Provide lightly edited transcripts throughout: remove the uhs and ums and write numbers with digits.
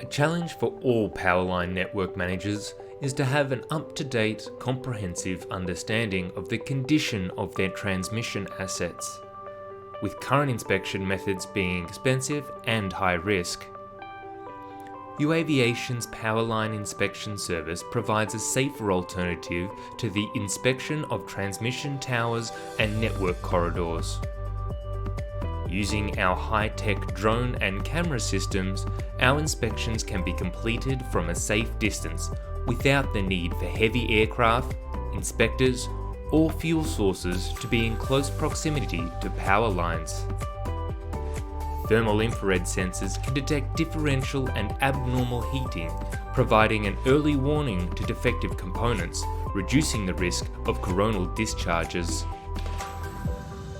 A challenge for all Powerline network managers is to have an up-to-date, comprehensive understanding of the condition of their transmission assets, with current inspection methods being expensive and high risk. Uaviation's Powerline inspection service provides a safer alternative to the inspection of transmission towers and network corridors. Using our high-tech drone and camera systems, our inspections can be completed from a safe distance without the need for heavy aircraft, inspectors, or fuel sources to be in close proximity to power lines. Thermal infrared sensors can detect differential and abnormal heating, providing an early warning to defective components, reducing the risk of coronal discharges.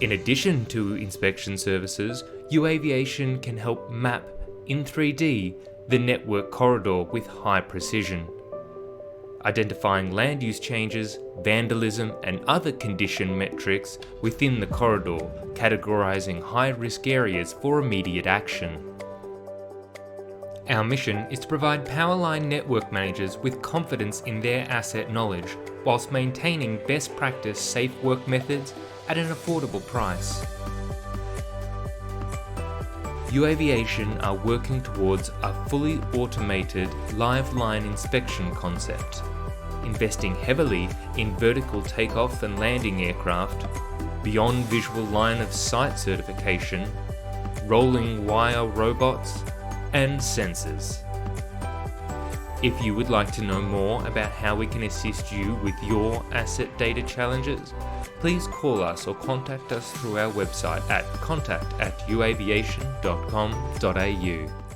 In addition to inspection services, Uaviation can help map in 3D the network corridor with high precision, identifying land use changes, vandalism, and other condition metrics within the corridor, categorising high-risk areas for immediate action. Our mission is to provide Powerline network managers with confidence in their asset knowledge, whilst maintaining best practice safe work methods at an affordable price. Uaviation are working towards a fully automated live line inspection concept, investing heavily in vertical takeoff and landing aircraft, beyond visual line of sight certification, rolling wire robots, and sensors. If you would like to know more about how we can assist you with your asset data challenges, please call us or contact us through our website at contact@uaviation.com.au.